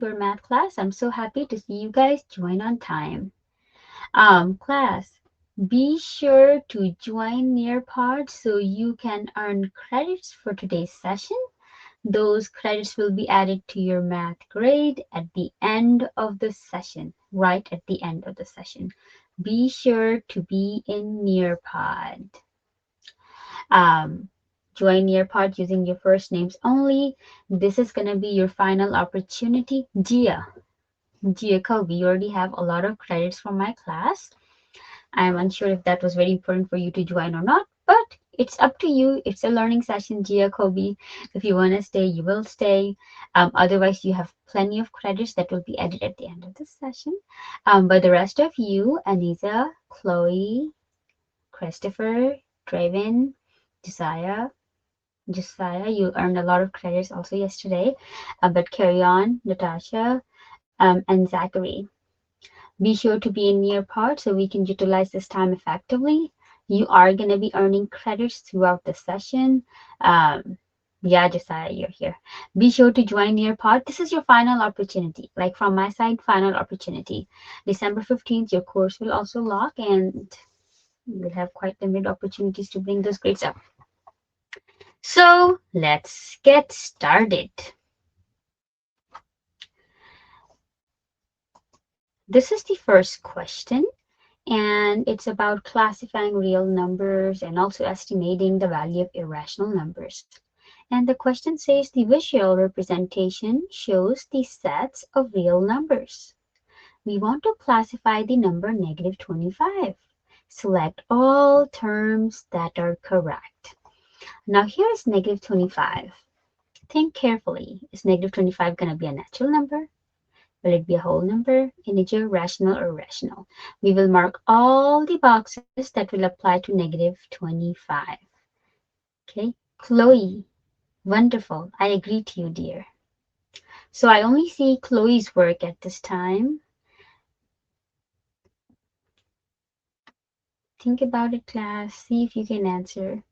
your math class. I'm so happy to see you guys join on time. Class, be sure to join Nearpod so you can earn credits for today's session. Those credits will be added to your math grade at the end of the session, right at the end of the session. Be sure to be in Nearpod. Um, Join Nearpod using your first names only. This is going to be your final opportunity. Gia Kobe, you already have a lot of credits from my class. I'm unsure if that was very important for you to join or not, but it's up to you. It's a learning session, Gia Kobe. If you want to stay, you will stay. Otherwise, you have plenty of credits that will be added at the end of the session. But the rest of you, Anisa, Chloe, Christopher, Draven, Josiah, you earned a lot of credits also yesterday. But carry on, Natasha, and Zachary. Be sure to be in Nearpod so we can utilize this time effectively. You are going to be earning credits throughout the session. Yeah, Josiah, you're here. Be sure to join Nearpod. This is your final opportunity. Like from my side, final opportunity. December 15th, your course will also lock and you'll have quite limited opportunities to bring those grades up. So let's get started. This is the first question, and it's about classifying real numbers and also estimating the value of irrational numbers. And the question says the visual representation shows the sets of real numbers. We want to classify the number negative 25. Select all terms that are correct. Now here's negative 25. Think carefully. Is negative 25 going to be a natural number? Will it be a whole number, integer, rational, or irrational? We will mark all the boxes that will apply to negative 25. Okay, Chloe, wonderful. I agree to you, dear. So I only see Chloe's work at this time. Think about it, class. See if you can answer.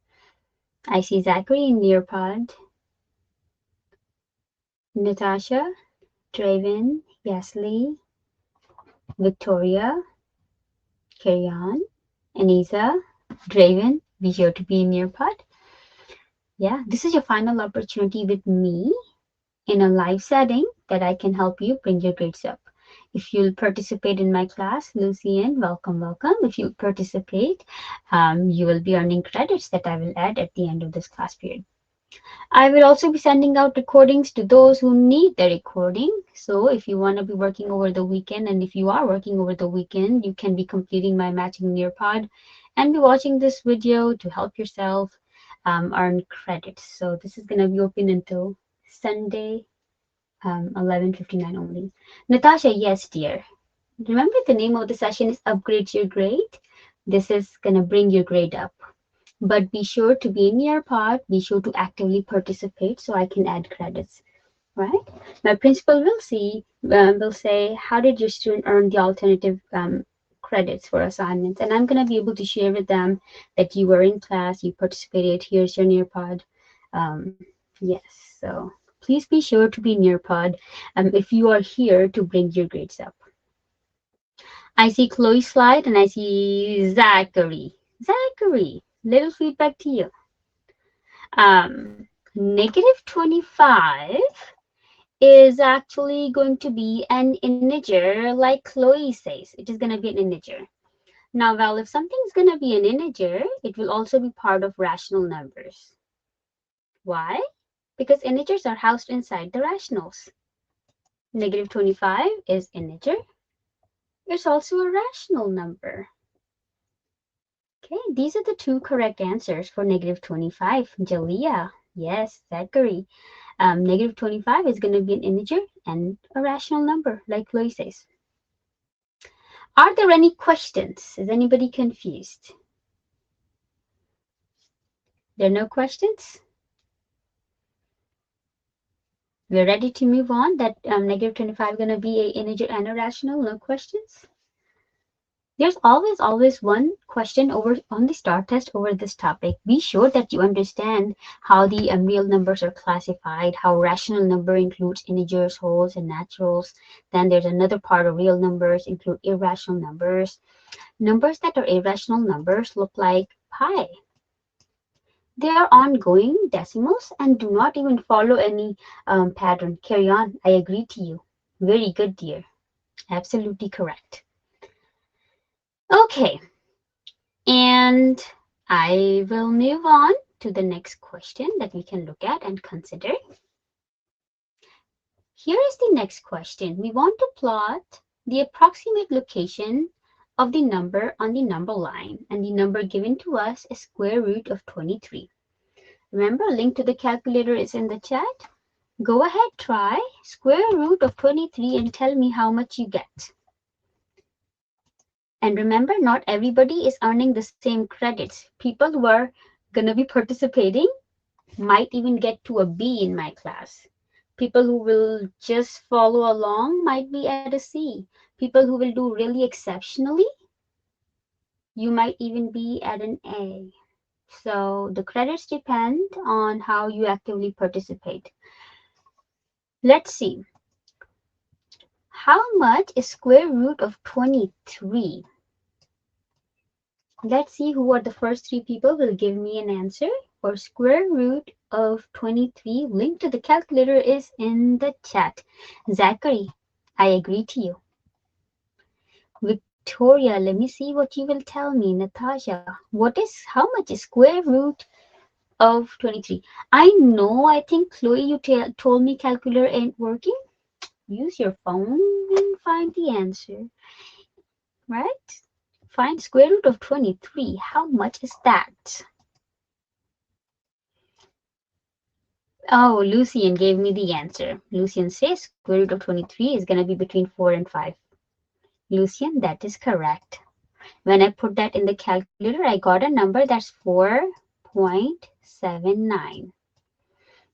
I see Zachary in Nearpod, Natasha, Draven, Yasli, Victoria, carry on, Anisa, Draven, be sure to be in Nearpod. Yeah, this is your final opportunity with me in a live setting that I can help you bring your grades up. If you'll participate in my class, Lucian, welcome, welcome. If you participate, you will be earning credits that I will add at the end of this class period. I will also be sending out recordings to those who need the recording. So if you want to be working over the weekend, and if you are working over the weekend, you can be completing my Matching Nearpod and be watching this video to help yourself earn credits. So this is going to be open until Sunday, 11:59 only. Natasha, yes, dear. Remember the name of the session is Upgrade Your Grade. This is going to bring your grade up. But be sure to be in Nearpod. Be sure to actively participate so I can add credits. Right? My principal will say, how did your student earn the alternative credits for assignments? And I'm going to be able to share with them that you were in class, you participated, here's your Nearpod. Yes, so please be sure to be Nearpod if you are here to bring your grades up. I see Chloe's slide and I see Zachary. Zachary, little feedback to you. Negative 25 is actually going to be an integer like Chloe says. It is going to be an integer. Now, well, if something is going to be an integer, it will also be part of rational numbers. Why? Because integers are housed inside the rationals. Negative 25 is integer. It's also a rational number. Okay, these are the two correct answers for negative 25. Jalea, yes, Zachary. Negative 25 is going to be an integer and a rational number, like Chloe says. Are there any questions? Is anybody confused? There are no questions? We're ready to move on. That negative 25 is going to be an integer and a rational. No questions? There's always one question over on the STAR test over this topic. Be sure that you understand how the real numbers are classified, how rational number includes integers, wholes, and naturals. Then there's another part of real numbers include irrational numbers. Numbers that are irrational numbers look like pi. They are ongoing decimals and do not even follow any pattern. Carry on. I agree to you. Very good, dear. Absolutely correct. Okay, and I will move on to the next question that we can look at and consider. Here is the next question. We want to plot the approximate location of the number on the number line, and the number given to us is square root of 23. Remember, link to the calculator is in the chat. Go ahead, try square root of 23 and tell me how much you get. And remember, not everybody is earning the same credits. People who are going to be participating might even get to a B in my class. People who will just follow along might be at a C. People who will do really exceptionally, you might even be at an A. So the credits depend on how you actively participate. Let's see. How much is square root of 23? Let's see who are the first three people will give me an answer. For square root of 23, link to the calculator is in the chat. Zachary, I agree to you. Victoria, let me see what you will tell me. Natasha, how much is square root of 23? I know, I think Chloe, you told me calculator ain't working. Use your phone and find the answer, right? Find square root of 23. How much is that? Oh, Lucian gave me the answer. Lucian says square root of 23 is going to be between 4 and 5. Lucian, that is correct. When I put that in the calculator, I got a number that's 4.79.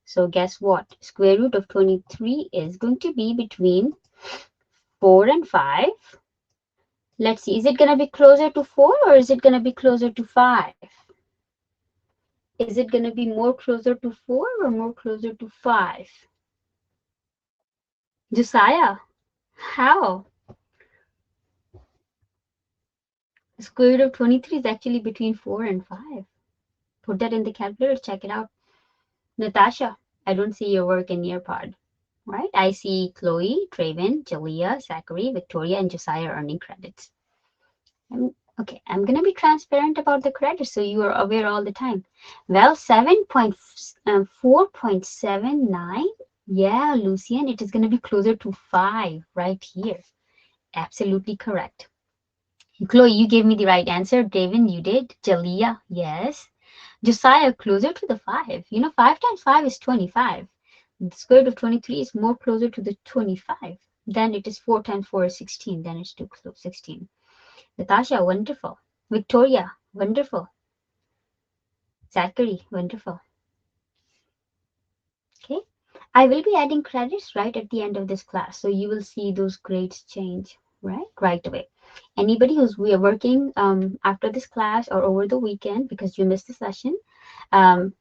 So guess what? Square root of 23 is going to be between 4 and 5. Let's see, is it going to be closer to 4 or is it going to be closer to 5? Is it going to be more closer to 4 or more closer to 5? Josiah, how? The square root of 23 is actually between 4 and 5. Put that in the calculator, check it out. Natasha, I don't see your work in Nearpod, right? I see Chloe, Traven, Jalea, Zachary, Victoria, and Josiah earning credits. Okay, I'm going to be transparent about the credits so you are aware all the time. Well, 4.79. Yeah, Lucian, it is going to be closer to 5 right here. Absolutely correct. Chloe, you gave me the right answer. David, you did. Jalea, yes. Josiah, closer to the 5. You know, 5 times 5 is 25. The square root of 23 is more closer to the 25. Then it is 4 times 4 is 16. Then it's 2 close, 16. Natasha, wonderful. Victoria, wonderful. Zachary, wonderful. Okay. I will be adding credits right at the end of this class. So you will see those grades change right away. Anybody who's we are working after this class or over the weekend because you missed the session,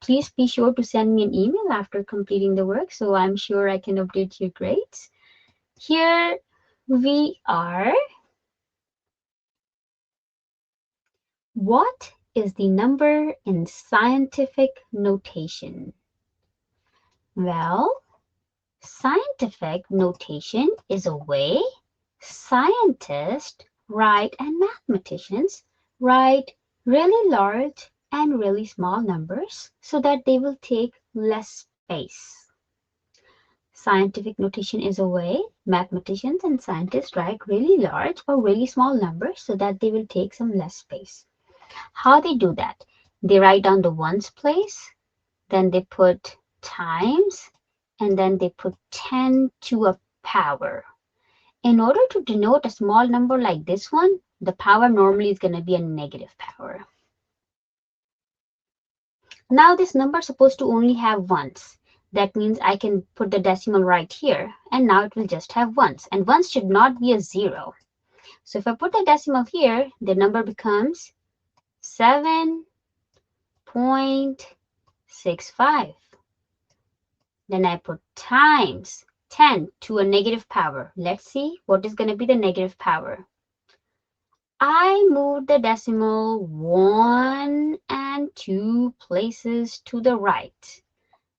please be sure to send me an email after completing the work so I'm sure I can update your grades. Here we are. What is the number in scientific notation? Well, scientific notation is a way scientists write and mathematicians write really large and really small numbers so that they will take less space. Scientific notation is a way mathematicians and scientists write really large or really small numbers so that they will take some less space. How they do that? They write down the ones place, then they put times, and then they put 10 to a power. In order to denote a small number like this one, the power normally is going to be a negative power. Now this number is supposed to only have ones. That means I can put the decimal right here, and now it will just have ones. And ones should not be a 0. So if I put a decimal here, the number becomes 7.65. Then I put times 10 to a negative power. Let's see what is going to be the negative power. I moved the decimal 1 and 2 places to the right.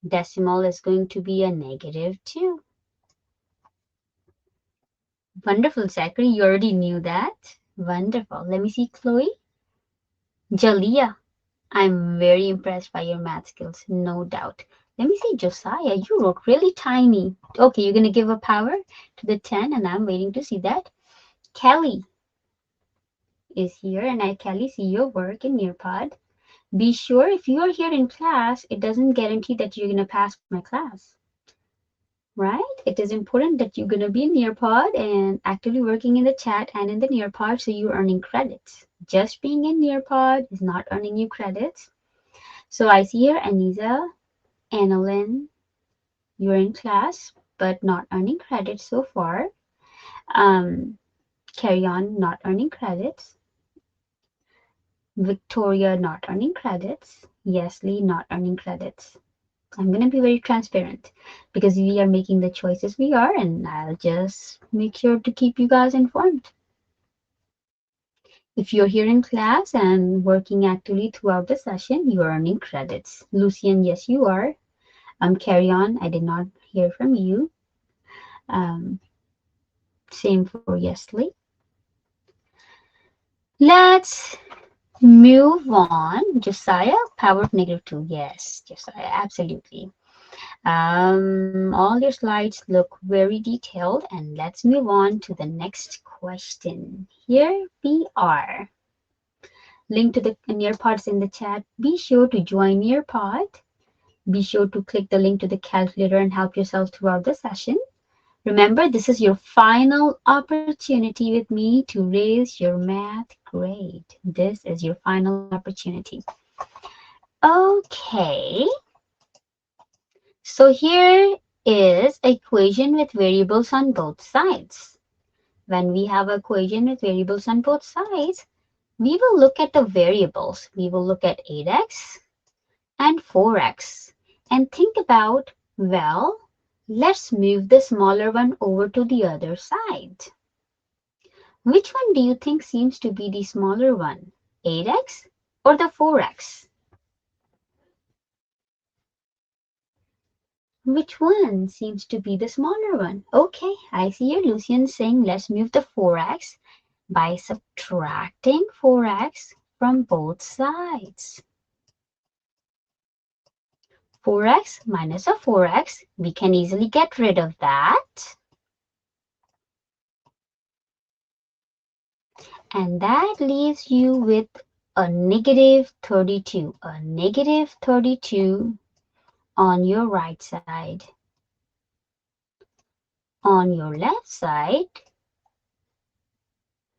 Decimal is going to be a -2. Wonderful, Zachary. You already knew that. Wonderful. Let me see, Chloe. Jalea, I'm very impressed by your math skills, no doubt. Let me see, Josiah, you wrote really tiny. Okay, you're going to give a power to the 10, and I'm waiting to see that. Kelly is here, and I, Kelly, see your work in Nearpod. Be sure if you are here in class, it doesn't guarantee that you're going to pass my class, right? It is important that you're going to be in Nearpod and actively working in the chat and in the Nearpod, so you're earning credits. Just being in Nearpod is not earning you credits. So I see here Anisa, Annalyn, you're in class but not earning credits so far. Carry on, not earning credits. Victoria, not earning credits. Yesli, not earning credits. I'm going to be very transparent because we are making the choices we are, and I'll just make sure to keep you guys informed. If you're here in class and working actively throughout the session, you are earning credits. Lucian, yes, you are. Carry on. I did not hear from you. Same for Yesli. Let's move on. Josiah, power of -2. Yes, Josiah, absolutely. All your slides look very detailed, and let's move on to the next question. Here we are. Link to the Nearpods in the chat. Be sure to join Nearpod. Be sure to click the link to the calculator and help yourself throughout the session. Remember, this is your final opportunity with me to raise your math grade. This is your final opportunity. Okay. So here is equation with variables on both sides. When we have an equation with variables on both sides, we will look at the variables. We will look at 8x and 4x and think about, well, let's move the smaller one over to the other side. Which one do you think seems to be the smaller one, 8x or the 4x? Which one seems to be the smaller one? Okay, I see here Lucian saying let's move the 4x by subtracting 4x from both sides. 4x minus a 4x, we can easily get rid of that. And that leaves you with a -32. A -32 on your right side. On your left side,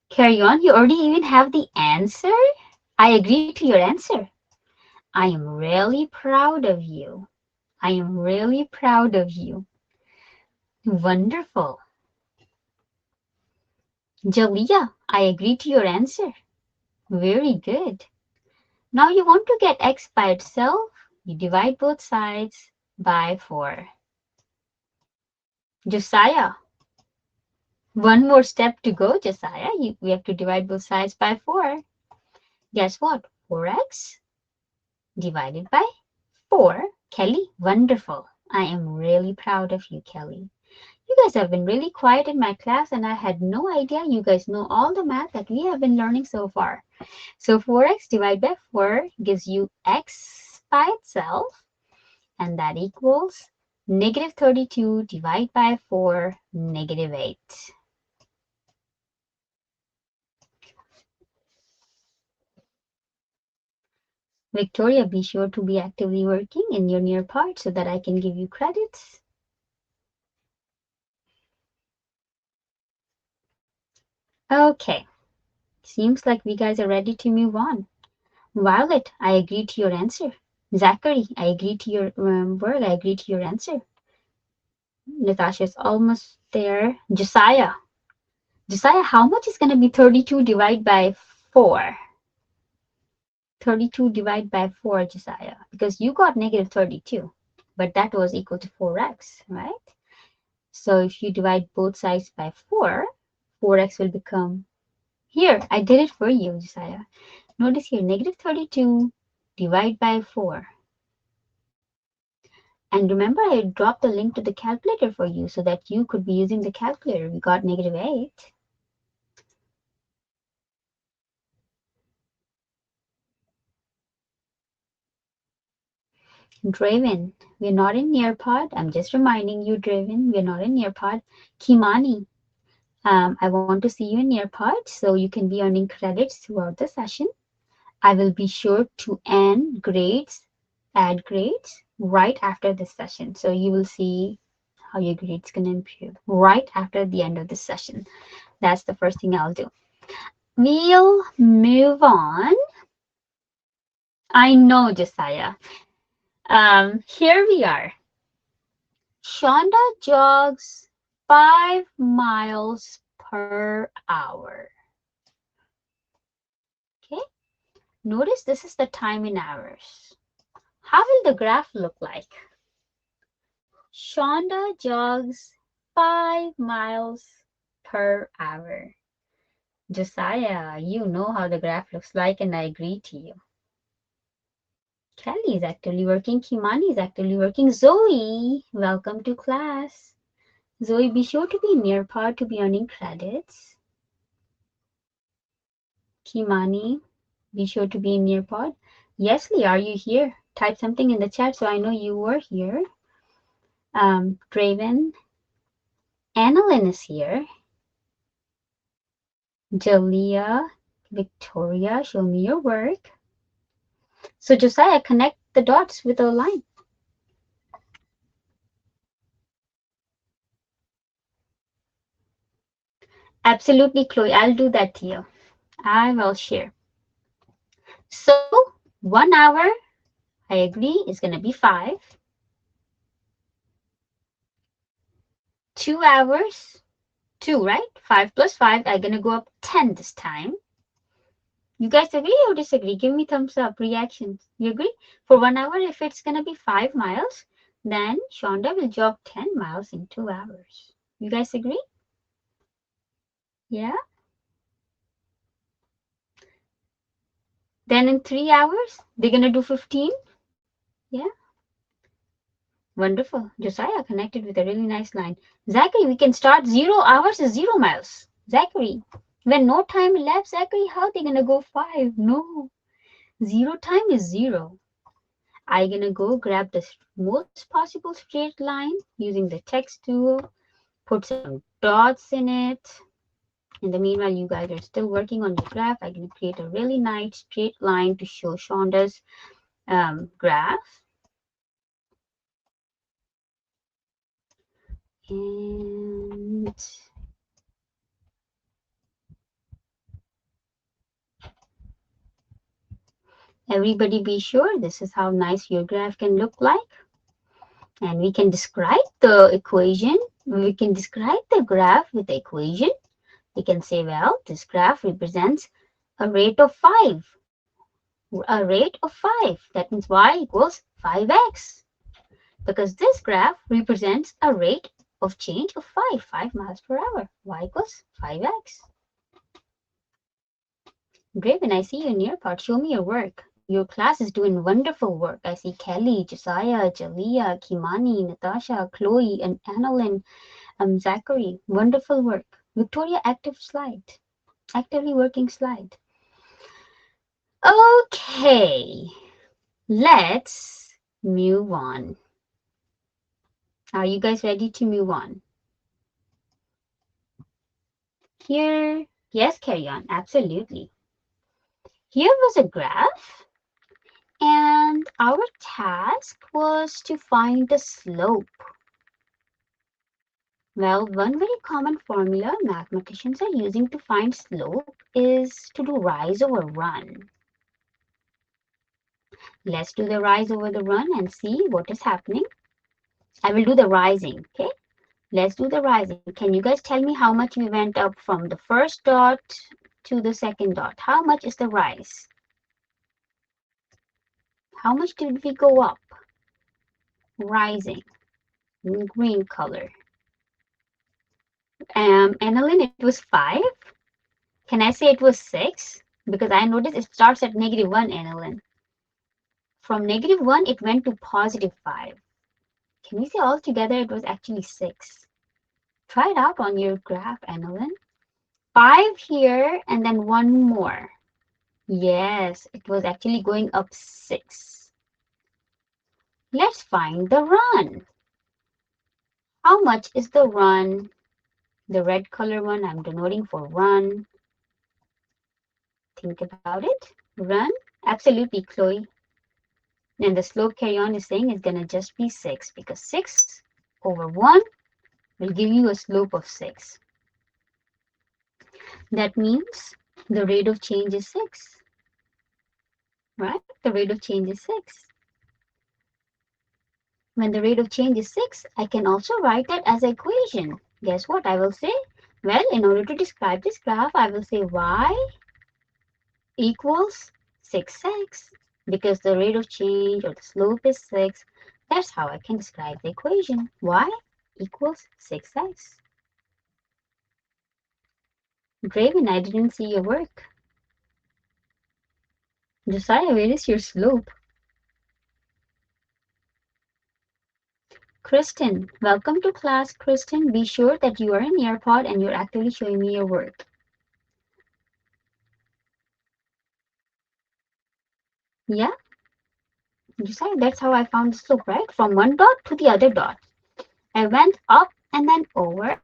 carry on, you already even have the answer? I agree to your answer. I am really proud of you. I am really proud of you. Wonderful. Jalea, I agree to your answer. Very good. Now you want to get x by itself, you divide both sides by 4. Josiah, one more step to go, Josiah. We have to divide both sides by 4. Guess what? 4x divided by 4. Kelly, wonderful. I am really proud of you, Kelly. You guys have been really quiet in my class, and I had no idea you guys know all the math that we have been learning so far. So 4x divided by 4 gives you x by itself, and that equals -32 divided by 4, -8. Victoria, be sure to be actively working in your Nearpod so that I can give you credits. Okay, seems like we guys are ready to move on. Violet, I agree to your answer. Zachary, I agree to your word. I agree to your answer. Natasha's almost there. Josiah, Josiah, how much is going to be 32 divided by 4? 32 divided by 4, Josiah, because you got negative 32, but that was equal to 4x, right? So if you divide both sides by 4, 4x will become, here, I did it for you, Josiah. Notice here, negative 32 divided by 4. And remember, I dropped the link to the calculator for you so that you could be using the calculator. We got negative 8. Draven, we're not in Nearpod. I'm just reminding you, Draven, we're not in Nearpod. Kimani, I want to see you in Nearpod so you can be earning credits throughout the session. I will be sure to add grades right after this session. So you will see how your grades can improve right after the end of the session. That's the first thing I'll do. We'll move on. I know, Josiah. Here we are. Shonda jogs 5 miles per hour. Okay. Notice this is the time in hours. How will the graph look like? Shonda jogs 5 miles per hour. Josiah, you know how the graph looks like, and I agree to you. Kelly is actively working. Kimani is actively working. Zoe, welcome to class. Zoe, be sure to be Nearpod to be earning credits. Kimani, be sure to be in Nearpod. Yes, Lee, are you here? Type something in the chat so I know you were here. Draven, Annalyn is here. Jalea, Victoria, show me your work. So Josiah, connect the dots with a line. Absolutely, Chloe. I'll do that to you. I will share. So 1 hour, I agree, is going to be 5. 2 hours, 2, right? 5 plus 5 are going to go up 10 this time. You guys agree or disagree? Give me thumbs up, reactions. You agree? For 1 hour, if it's going to be 5 miles, then Shonda will jog 10 miles in 2 hours. You guys agree? Yeah? Then in 3 hours, they're going to do 15. Yeah? Wonderful. Josiah connected with a really nice line. Zachary, we can start 0 hours is 0 miles. Zachary, when no time elapsed, Zachary, how they going to go 5? No. 0 time is 0. I'm going to go grab the most possible straight line using the text tool, put some dots in it. In the meanwhile, you guys are still working on your graph. I'm going to create a really nice straight line to show Shonda's graph. And everybody be sure this is how nice your graph can look like. And we can describe the equation. We can describe the graph with the equation. We can say, well, this graph represents a rate of 5. A rate of 5. That means y equals 5x. Because this graph represents a rate of change of 5 miles per hour. Y equals 5x. Draven, I see you in your part. Show me your work. Your class is doing wonderful work. I see Kelly, Josiah, Jalea, Kimani, Natasha, Chloe, and Annalyn, Zachary. Wonderful work. Victoria, active slide. Actively working slide. Okay, let's move on. Are you guys ready to move on? Here, yes, carry on. Absolutely. Here was a graph, and our task was to find the slope. Well, one very common formula mathematicians are using to find slope is to do rise over run. Let's do the rise over the run and see what is happening. I will do the rising, okay? Let's do the rising. Can you guys tell me how much we went up from the first dot to the second dot? How much is the rise? How much did we go up? Rising in green color. Annalyn, it was 5. Can I say it was 6? Because I noticed it starts at -1, Annalyn. From -1, it went to +5. Can we say altogether it was actually 6? Try it out on your graph, Annalyn. 5 here and then 1 more. Yes, it was actually going up 6. Let's find the run. How much is the run? The red color one I'm denoting for run. Think about it. Run. Absolutely, Chloe. And the slope carry on is saying it's going to just be 6 because 6 over 1 will give you a slope of 6. That means the rate of change is 6. Right? The rate of change is 6. When the rate of change is 6, I can also write that as an equation. Guess what I will say? Well, in order to describe this graph, I will say y equals 6x because the rate of change or the slope is 6. That's how I can describe the equation. Y equals 6x. Draven, I didn't see your work. Josiah, where is your slope? Kristen, welcome to class, Kristen. Be sure that you are in Nearpod and you're actively showing me your work. Yeah, Josiah, that's how I found the slope, right? From one dot to the other dot. I went up and then over.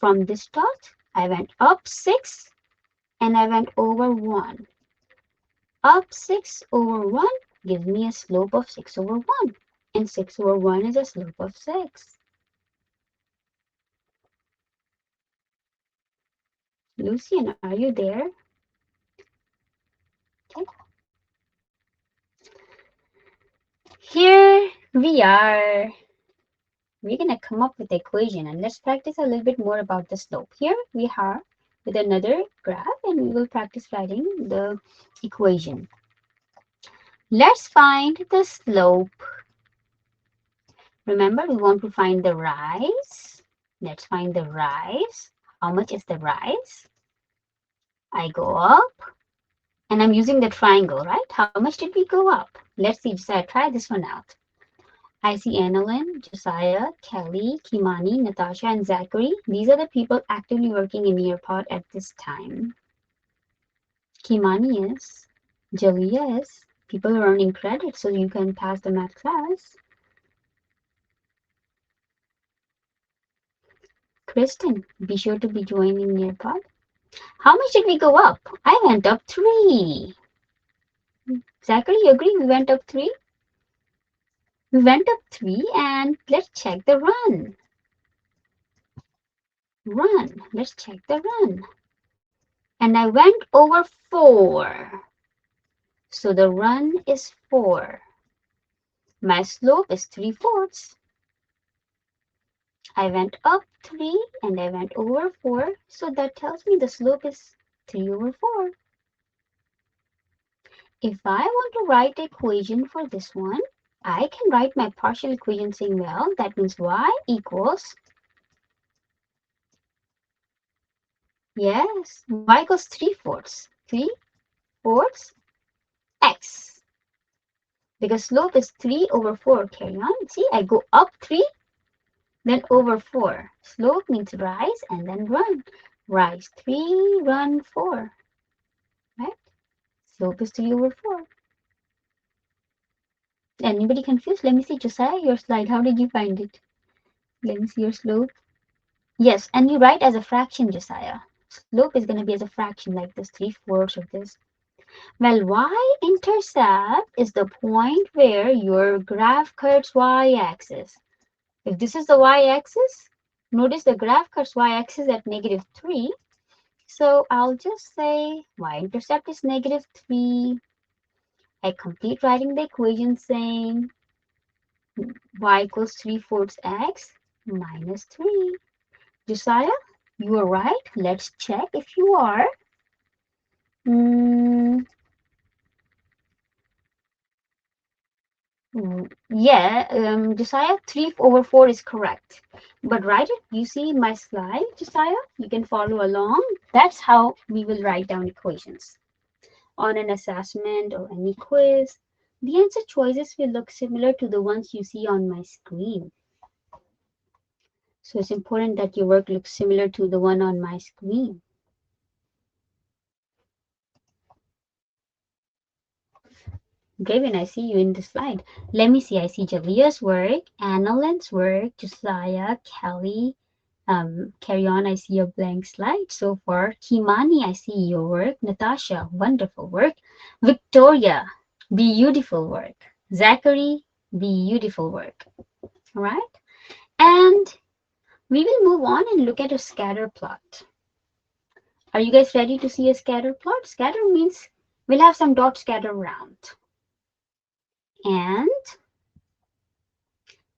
From this dot, I went up 6 and I went over 1. Up 6 over 1 gives me a slope of 6 over 1. And 6 over 1 is a slope of 6. Lucian, are you there? Okay. Here we are. We're going to come up with the equation and let's practice a little bit more about the slope. Here we are with another graph and we will practice writing the equation. Let's find the slope. Remember, we want to find the rise. Let's find the rise. How much is the rise? I go up and I'm using the triangle, right? How much did we go up? Let's see, Josiah, try this one out. I see Annalyn, Josiah, Kelly, Kimani, Natasha, and Zachary. These are the people actively working in Nearpod at this time. Kimani is, Jalea is. People are earning credit so you can pass the math class. Kristen, be sure to be joining Nearpod. How much did we go up? I went up 3. Zachary, you agree we went up 3? We went up 3 and let's check the run. Run. Let's check the run. And I went over 4. So the run is 4. My slope is 3/4. I went up 3 and I went over 4. So that tells me the slope is 3 over 4. If I want to write an equation for this one, I can write my partial equation saying, well, that means y equals, yes, y equals 3/4. 3/4 x. Because slope is 3 over 4. Carry on. See, I go up 3, then over 4. Slope means rise and then run. Rise 3, run 4. Right? Slope is 3 over 4. Anybody confused? Let me see, Josiah, your slide. How did you find it? Let me see your slope. Yes, and you write as a fraction, Josiah. Slope is going to be as a fraction like this, 3/4 of this. Well, y-intercept is the point where your graph cuts y-axis. If this is the y-axis, notice the graph cuts y-axis at -3. So I'll just say y-intercept is -3. I complete writing the equation saying y equals 3/4 x. minus 3. Josiah, you are right. Let's check if you are. Mm, yeah, Josiah, 3 over 4 is correct. But write it, you see my slide, Josiah? You can follow along. That's how we will write down equations. On an assessment or any quiz, the answer choices will look similar to the ones you see on my screen. So it's important that your work looks similar to the one on my screen. Draven, I see you in the slide. Let me see. I see Jalia's work, Annalyn's work, Josiah, Kelly. Carry on. I see a blank slide so far. Kimani, I see your work. Natasha, wonderful work. Victoria, beautiful work. Zachary, beautiful work. All right. And we will move on and look at a scatter plot. Are you guys ready to see a scatter plot? Scatter means we'll have some dots scattered around. And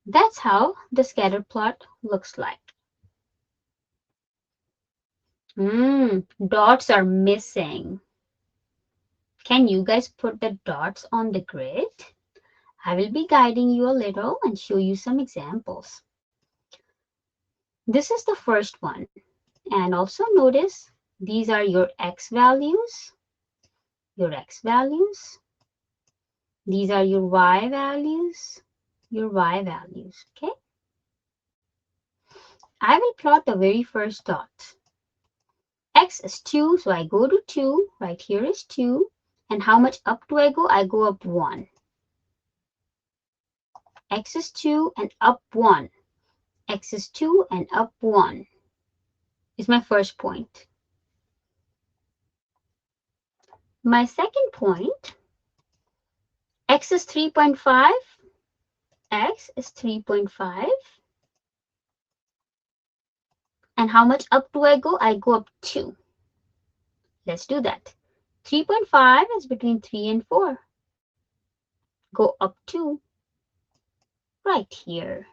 that's how the scatter plot looks like. Dots are missing. Can you guys put the dots on the grid? I will be guiding you a little and show you some examples. This is the first one. And also notice these are your x values, your x values. These are your y values, your y values, okay? I will plot the very first dot. X is 2, so I go to 2. Right here is 2. And how much up do I go? I go up 1. X is 2 and up 1. X is 2 and up 1 is my first point. My second point, X is 3.5. X is 3.5. And how much up do I go? I go up 2. Let's do that. 3.5 is between 3 and 4. Go up 2 right here.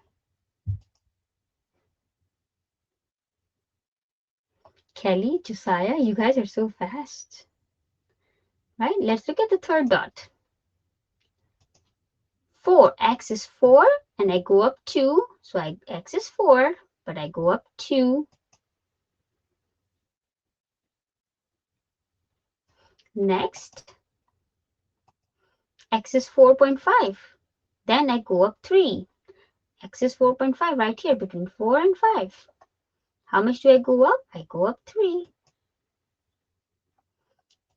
Kelly, Josiah, you guys are so fast. Right? Let's look at the third dot. 4. X is 4 and I go up 2. So X is 4, but I go up 2. Next, X is 4.5. Then I go up 3. X is 4.5 right here between 4 and 5. How much do I go up? I go up 3.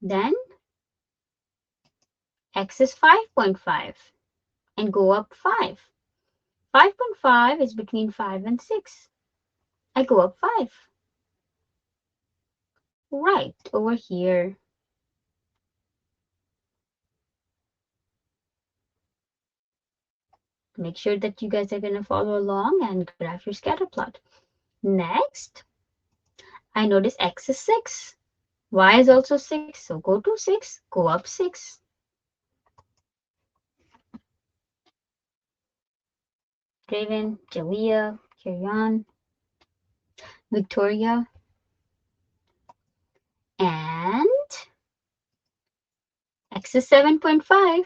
Then X is 5.5 and go up 5. 5.5 is between 5 and 6. I go up 5. Right over here. Make sure that you guys are going to follow along and graph your scatter plot. Next, I notice X is 6. Y is also 6. So go to 6, go up 6. Draven, Jalea, carry on. Victoria. And X is 7.5.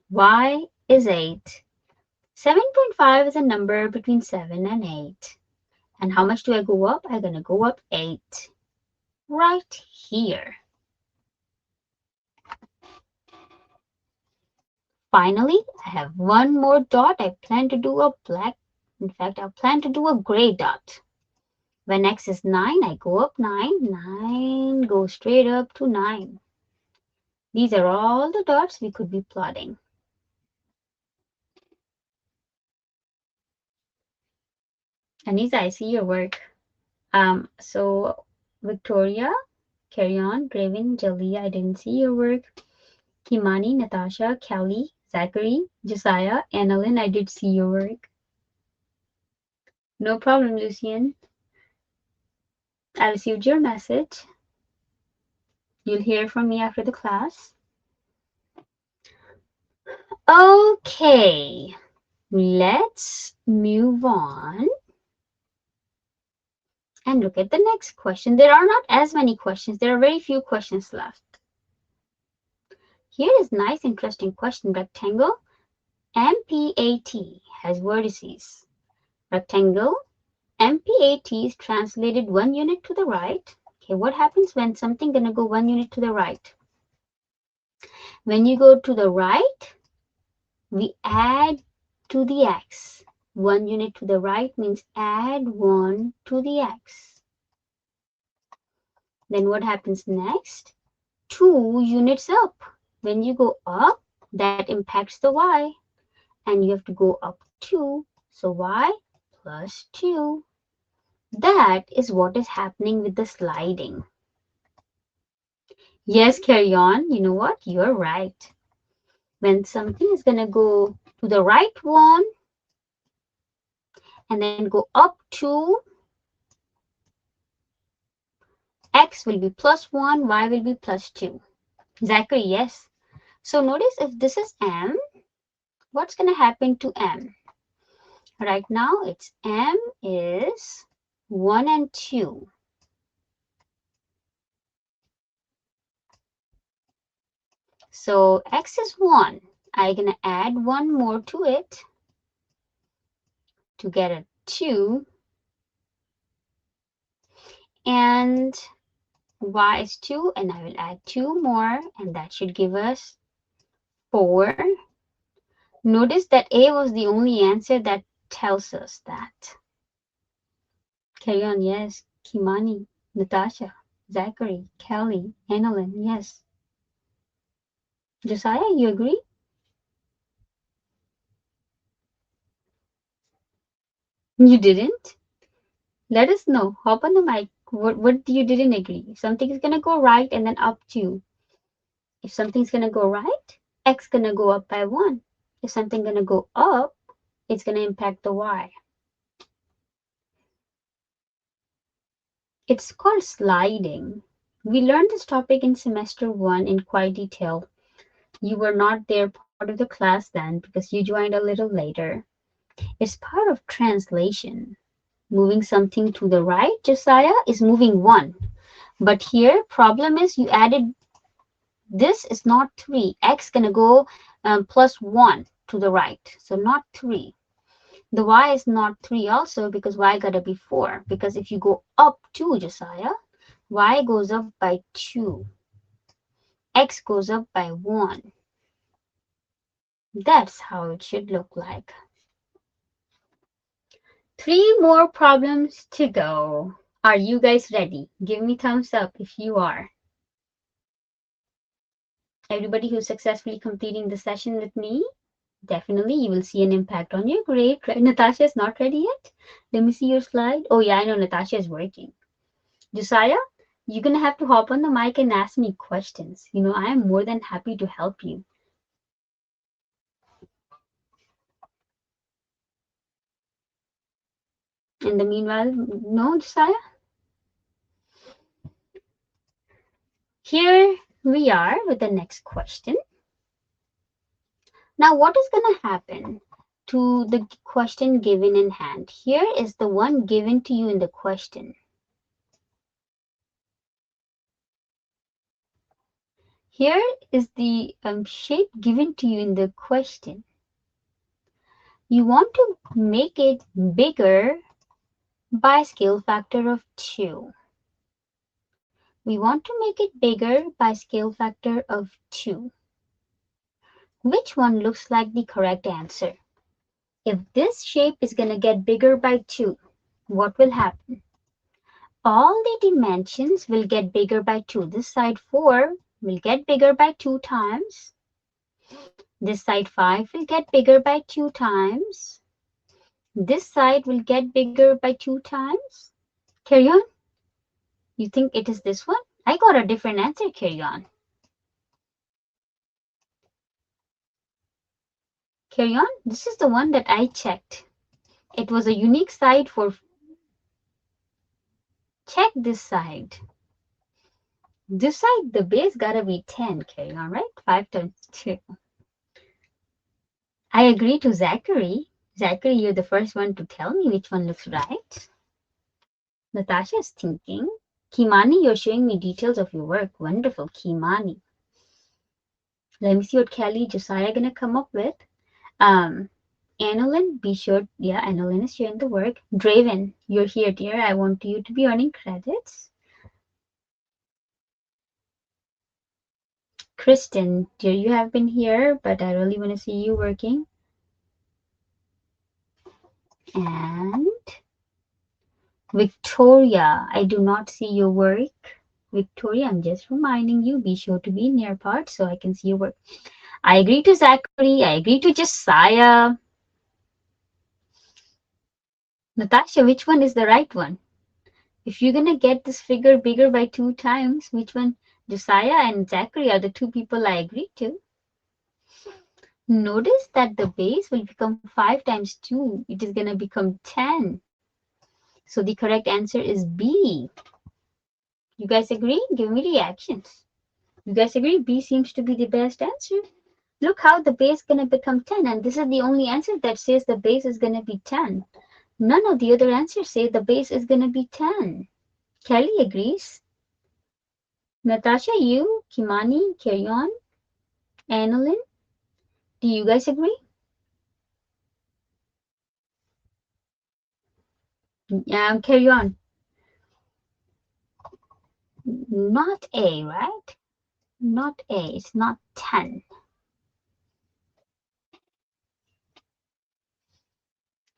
Y is 8. 7.5 is a number between 7 and 8. And how much do I go up? I'm going to go up 8. Right here. Finally, I have one more dot. I plan to do a black. In fact, I plan to do a gray dot. When X is 9, I go up 9. 9 goes straight up to 9. These are all the dots we could be plotting. Anisa, I see your work. So Victoria, carry on. Draven, Jalea, I didn't see your work. Kimani, Natasha, Kelly, Zachary, Josiah, Annalyn, I did see your work. No problem, Lucian. I received your message. You'll hear from me after the class. Okay, let's move on And look at the next question. There are not as many questions. There are very few questions left. Here is nice, interesting question. Rectangle MPAT has vertices. Rectangle MPAT is translated 1 unit to the right. Okay, what happens when something gonna go 1 unit to the right? When you go to the right, we add to the x. 1 unit to the right means add 1 to the x. Then what happens next? 2 units up. When you go up, that impacts the y. And you have to go up 2. So y plus 2. That is what is happening with the sliding. Yes, carry on. You know what? You're right. When something is going to go to the right one and then go up 2, x will be plus 1, y will be plus 2. Zachary, yes. So notice if this is m, what's going to happen to m? Right now, it's m is 1 and 2. So x is 1. I'm going to add 1 more to it to get a 2. And y is 2, and I will add 2 more, and that should give us 4. Notice that A was the only answer that tells us that. Carry on, yes. Kimani, Natasha, Zachary, Kelly, Annalyn, yes. Josiah, you agree? You didn't? Let us know. Hop on the mic. What you didn't agree? If something is going to go right and then up 2. If something's going to go right, x going to go up by 1. If something's going to go up, it's going to impact the y. It's called sliding. We learned this topic in semester 1 in quite detail. You were not there part of the class then because you joined a little later. It's part of translation. Moving something to the right, Josiah, is moving 1. But here, problem is you added, this is not 3. X going to go plus 1 to the right. So not 3. The y is not 3 also because y got to be 4. Because if you go up 2, Josiah, y goes up by 2. X goes up by 1. That's how it should look like. 3 more problems to go. Are you guys ready? Give me thumbs up if you are. Everybody who's successfully completing the session with me, definitely you will see an impact on your grade. Natasha is not ready yet. Let me see your slide. Oh yeah, I know Natasha is working. Josiah, you're going to have to hop on the mic and ask me questions. You know, I am more than happy to help you. In the meanwhile, no, Josiah? Here we are with the next question. Now, what is going to happen to the question given in hand? Here is the one given to you in the question. Here is the shape given to you in the question. You want to make it bigger by scale factor of 2. We want to make it bigger by scale factor of 2. Which one looks like the correct answer? If this shape is going to get bigger by 2, what will happen? All the dimensions will get bigger by 2. This side 4 will get bigger by 2 times. This side 5 will get bigger by 2 times. This side will get bigger by 2 times. Carry on. You think it is this one? I got a different answer, carry on. Carry on. This is the one that I checked. It was a unique side for... Check this side. This side, the base gotta be 10, carry on, right? 5 times 2. I agree to Zachary. Zachary, you're the first one to tell me which one looks right. Natasha is thinking. Kimani, you're showing me details of your work. Wonderful, Kimani. Let me see what Kelly, Josiah are gonna come up with. Um, Annalyn, be sure. Yeah, Annalyn is sharing the work. Draven, you're here, dear. I want you to be earning credits. Kristen, dear, you have been here, but I really want to see you working. And Victoria, I do not see your work. Victoria, I'm just reminding you, be sure to be near part so I can see your work. I agree to Zachary. I agree to Josiah. Natasha, which one is the right one? If you're going to get this figure bigger by 2 times, which one? Josiah and Zachary are the 2 people I agree to. Notice that the base will become 5 times 2. It is going to become 10. So the correct answer is B. You guys agree? Give me reactions. You guys agree? B seems to be the best answer. Look how the base is going to become 10. And this is the only answer that says the base is going to be 10. None of the other answers say the base is going to be 10. Kelly agrees. Natasha, you, Kimani, carry on. Annalyn, do you guys agree? Carry on. Not A, right? Not A. It's not 10.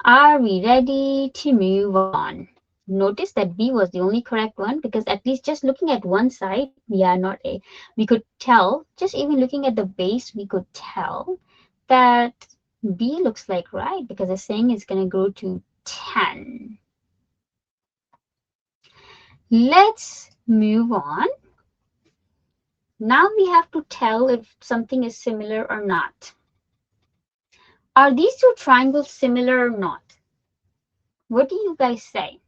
Are we ready to move on? Notice that B was the only correct one because at least just looking at one side, yeah, not A, we could tell, just even looking at the base, we could tell that B looks like right because it's saying it's going to go to 10. Let's move on. Now we have to tell if something is similar or not. Are these 2 triangles similar or not? What do you guys say?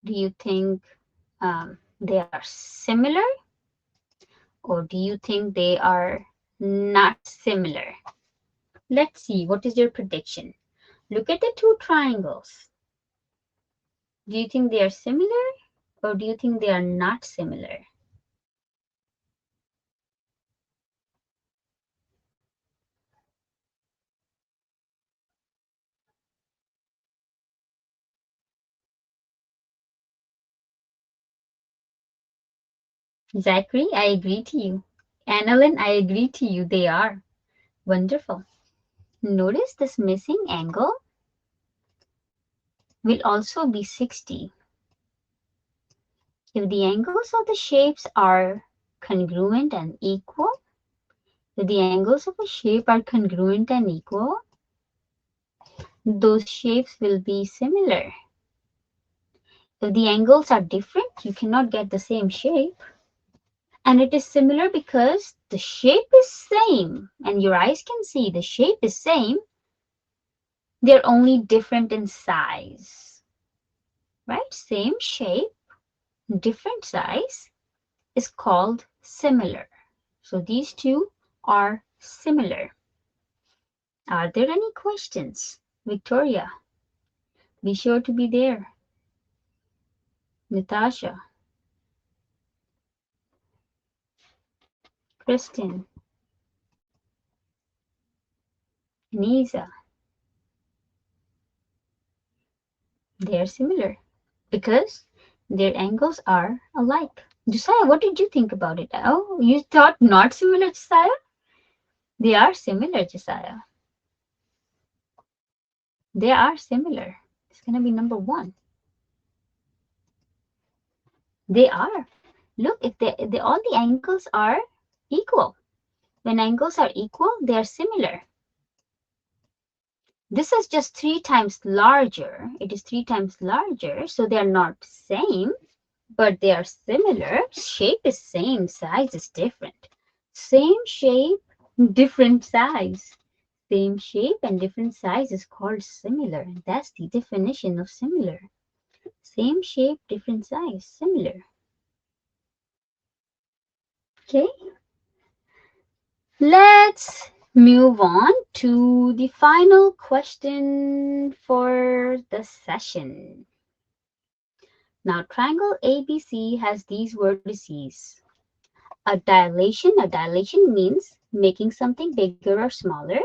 Do you think they are similar, or do you think they are not similar? Let's see, what is your prediction? Look at the 2 triangles. Do you think they are similar, or do you think they are not similar? Zachary, I agree to you. Annalyn, I agree to you. They are. Wonderful. Notice this missing angle will also be 60. If the angles of the shapes are congruent and equal, if the angles of a shape are congruent and equal, those shapes will be similar. If the angles are different, you cannot get the same shape. And it is similar because the shape is same and your eyes can see the shape is same. They're only different in size, right? Same shape, different size is called similar. So these 2 are similar. Are there any questions? Victoria, be sure to be there. Natasha, Kristen, Nisa, they are similar because their angles are alike. Josiah, what did you think about it? Oh, you thought not similar, Josiah? They are similar, Josiah. They are similar. It's going to be number 1. They are. Look, if all the angles are equal. When angles are equal, they are similar. This is just 3 times larger. It is 3 times larger, so they are not same, but they are similar. Shape is same, size is different. Same shape, different size. Same shape and different size is called similar. That's the definition of similar. Same shape, different size, similar. Okay, let's move on to the final question for the session. Now, triangle ABC has these vertices. A dilation means making something bigger or smaller.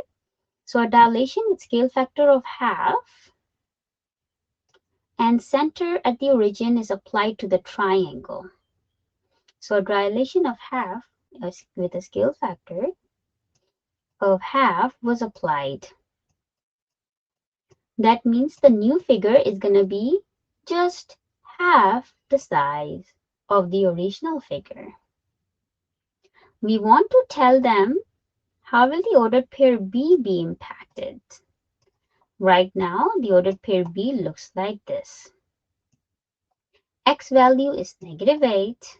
So a dilation with scale factor of half and center at the origin is applied to the triangle. So a dilation of half with a scale factor of half was applied. That means the new figure is going to be just half the size of the original figure. We want to tell them how will the ordered pair B be impacted. Right now, the ordered pair B looks like this. X value is -8.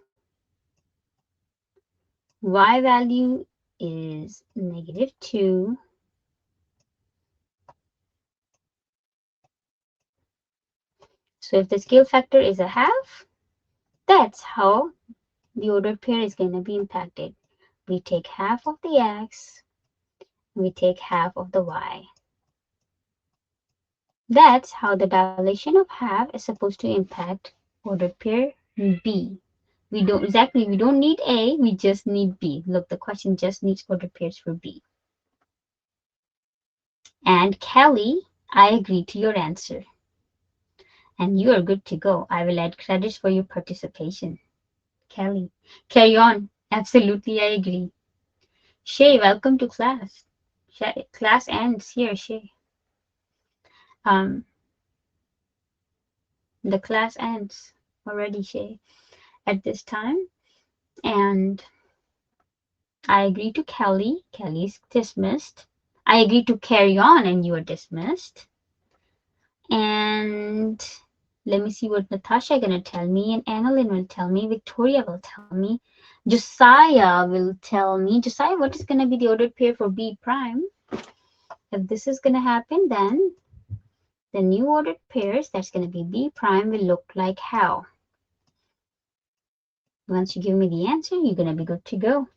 Y value is -2. So if the scale factor is a half, that's how the ordered pair is going to be impacted. We take half of the X, we take half of the Y. That's how the dilation of half is supposed to impact ordered pair B. We don't need A, we just need B. Look, the question just needs ordered pairs for B. And Kelly, I agree to your answer. And you are good to go. I will add credits for your participation. Kelly, carry on. Absolutely, I agree. Shay, welcome to class. Class ends here, Shay. The class ends already, Shay, at this time. And I agree to Kelly. Kelly's dismissed. I agree to carry on, and you are dismissed. And let me see what Natasha gonna tell me, and Annalyn will tell me, Victoria will tell me, Josiah will tell me. Josiah, what is gonna be the ordered pair for B prime? If this is gonna happen, then the new ordered pairs that's gonna be B prime will look like how? Once you give me the answer, you're gonna be good to go.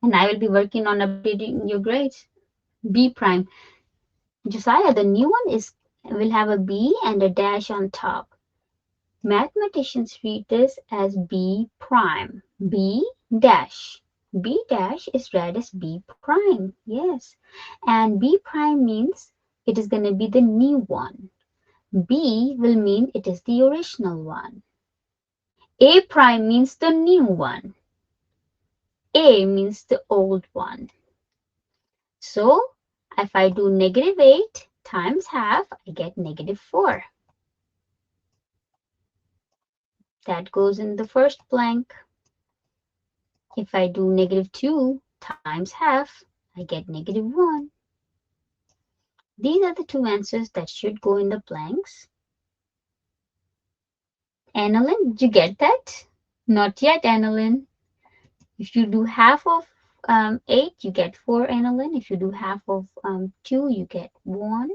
And I will be working on updating your grades. B prime. Josiah, the new one will have a B and a dash on top. Mathematicians read this as B prime. B dash. B dash is read as B prime. Yes. And B prime means it is going to be the new one. B will mean it is the original one. A prime means the new one. A means the old one. So if I do -8 times half, I get -4. That goes in the first blank. If I do -2 times half, I get -1. These are the two answers that should go in the blanks. Annalyn, did you get that? Not yet, Annalyn. If you do half of 8, you get 4, Annalyn. If you do half of 2, you get 1.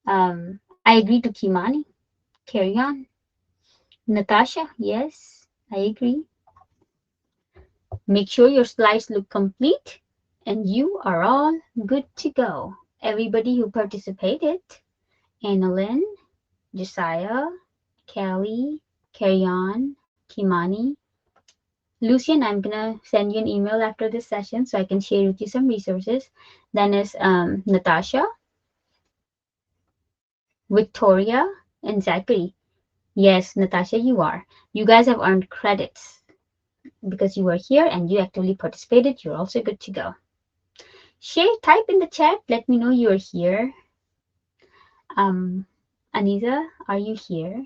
I agree to Kimani. Carry on. Natasha, yes, I agree. Make sure your slides look complete and you are all good to go. Everybody who participated, Annalyn, Josiah, Kelly, Carry On, Kimani, Lucian, I'm gonna send you an email after this session so I can share with you some resources. Then is Natasha, Victoria, and Zachary. Yes, Natasha, you are. You guys have earned credits because you were here and you actively participated. You're also good to go. Shay, type in the chat. Let me know you're here. Anisa, are you here?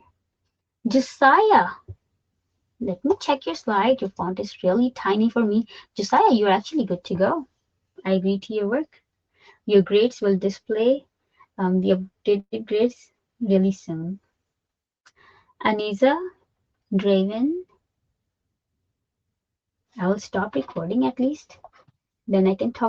Josiah, let me check your slide. Your font is really tiny for me. Josiah, you're actually good to go. I agree to your work. Your grades will display the updated grades really soon. Anisa, Draven, I will stop recording at least. Then I can talk.